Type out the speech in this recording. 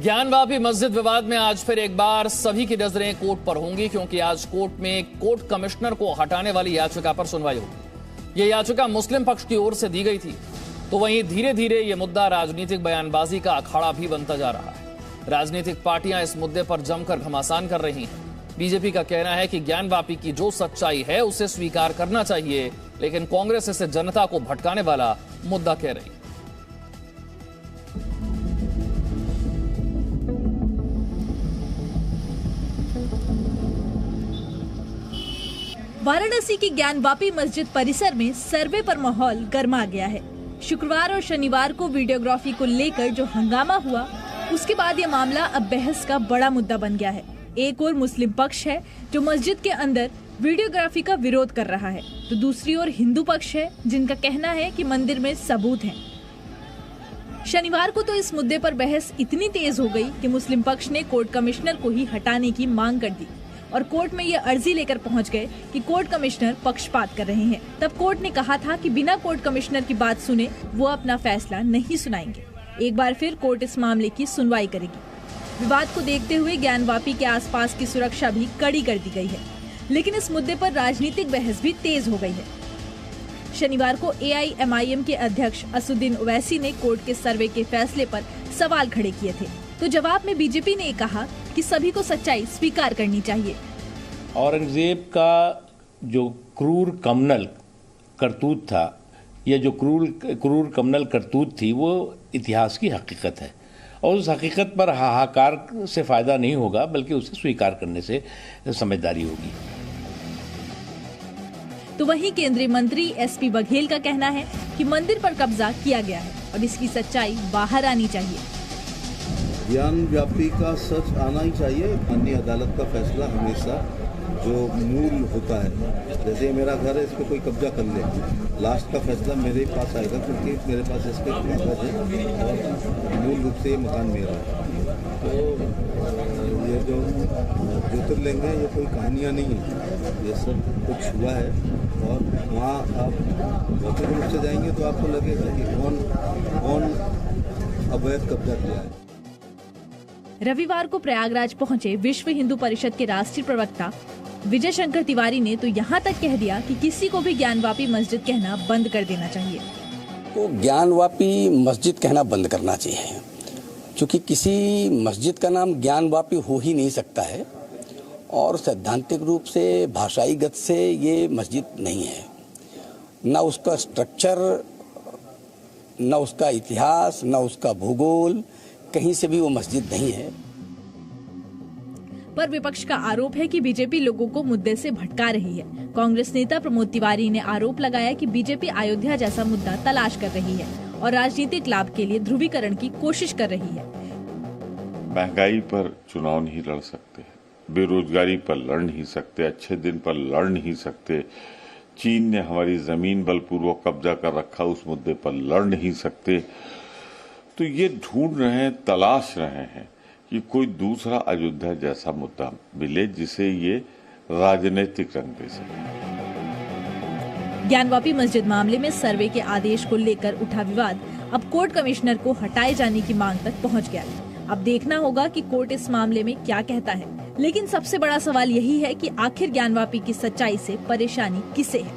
ज्ञानवापी मस्जिद विवाद में आज फिर एक बार सभी की नजरें कोर्ट पर होंगी, क्योंकि आज कोर्ट में कोर्ट कमिश्नर को हटाने वाली याचिका पर सुनवाई होगी। यह याचिका मुस्लिम पक्ष की ओर से दी गई थी, तो वहीं धीरे धीरे यह मुद्दा राजनीतिक बयानबाजी का अखाड़ा भी बनता जा रहा है। राजनीतिक पार्टियां इस मुद्दे पर जमकर घमासान कर रही हैं। बीजेपी का कहना है कि ज्ञानवापी की जो सच्चाई है उसे स्वीकार करना चाहिए, लेकिन कांग्रेस इसे जनता को भटकाने वाला मुद्दा कह रही है। वाराणसी की ज्ञानवापी मस्जिद परिसर में सर्वे पर माहौल गर्मा गया है। शुक्रवार और शनिवार को वीडियोग्राफी को लेकर जो हंगामा हुआ, उसके बाद यह मामला अब बहस का बड़ा मुद्दा बन गया है। एक और मुस्लिम पक्ष है जो मस्जिद के अंदर वीडियोग्राफी का विरोध कर रहा है, तो दूसरी ओर हिंदू पक्ष है जिनका कहना है कि मंदिर में सबूत हैं। शनिवार को तो इस मुद्दे पर बहस इतनी तेज हो गई कि मुस्लिम पक्ष ने कोर्ट कमिश्नर को ही हटाने की मांग कर दी और कोर्ट में ये अर्जी लेकर पहुंच गए कि कोर्ट कमिश्नर पक्षपात कर रहे हैं। तब कोर्ट ने कहा था कि बिना कोर्ट कमिश्नर की बात सुने वो अपना फैसला नहीं सुनाएंगे। एक बार फिर कोर्ट इस मामले की सुनवाई करेगी। विवाद को देखते हुए ज्ञानवापी के आसपास की सुरक्षा भी कड़ी कर दी गई है, लेकिन इस मुद्दे पर राजनीतिक बहस भी तेज हो गई है। शनिवार को AIMIM के अध्यक्ष असुद्दीन ओवैसी ने कोर्ट के सर्वे के फैसले पर सवाल खड़े किए थे, तो जवाब में बीजेपी ने कहा कि सभी को सच्चाई स्वीकार करनी चाहिए। औरंगजेब का जो क्रूर कमनल करतूत था, या जो क्रूर कमनल करतूत थी, वो इतिहास की हकीकत है और उस हकीकत पर हाहाकार से फायदा नहीं होगा, बल्कि उसे स्वीकार करने से समझदारी होगी। तो वहीं केंद्रीय मंत्री SP बघेल का कहना है कि मंदिर पर कब्जा किया गया है और इसकी सच्चाई बाहर आनी चाहिए। ज्ञानवापी का सच आना ही चाहिए। माननीय अदालत का फैसला हमेशा जो मूल होता है, जैसे मेरा घर है, इस पर कोई कब्जा कर ले, लास्ट का फैसला मेरे पास आएगा, क्योंकि मेरे पास इसके कागज है और मूल रूप से ये मकान मेरा है। तो ये जो ज्योतिर्लिंग है, ये कोई कहानियाँ नहीं है, ये सब कुछ हुआ है। और वहाँ आप भौतिक रूप से जाएंगे तो आपको लगेगा कि कौन अवैध कब्जा किया है। रविवार को प्रयागराज पहुंचे विश्व हिंदू परिषद के राष्ट्रीय प्रवक्ता विजय शंकर तिवारी ने तो यहाँ तक कह दिया कि किसी को भी ज्ञानवापी मस्जिद कहना बंद कर देना चाहिए। तो ज्ञानवापी मस्जिद कहना बंद करना चाहिए, क्योंकि किसी मस्जिद का नाम ज्ञानवापी हो ही नहीं सकता है और सैद्धांतिक रूप से, भाषाईगत से ये मस्जिद नहीं है। ना उसका स्ट्रक्चर, ना उसका इतिहास, ना उसका भूगोल, कहीं से भी वो मस्जिद नहीं है। पर विपक्ष का आरोप है कि बीजेपी लोगों को मुद्दे से भटका रही है। कांग्रेस नेता प्रमोद तिवारी ने आरोप लगाया कि बीजेपी अयोध्या जैसा मुद्दा तलाश कर रही है और राजनीतिक लाभ के लिए ध्रुवीकरण की कोशिश कर रही है। महंगाई पर चुनाव नहीं लड़ सकते, बेरोजगारी पर लड़ नहीं सकते, अच्छे दिन पर लड़ नहीं सकते, चीन ने हमारी जमीन बलपूर्वक कब्जा कर रखा, उस मुद्दे पर लड़ नहीं सकते। तो ये ढूंढ रहे हैं, तलाश रहे हैं कि कोई दूसरा अयोध्या जैसा मुद्दा मिले जिसे ये राजनीतिक रंग दे सके। ज्ञानवापी मस्जिद मामले में सर्वे के आदेश को लेकर उठा विवाद अब कोर्ट कमिश्नर को हटाए जाने की मांग तक पहुंच गया है। अब देखना होगा कि कोर्ट इस मामले में क्या कहता है, लेकिन सबसे बड़ा सवाल यही है कि आखिर ज्ञानवापी की सच्चाई से परेशानी किसे है।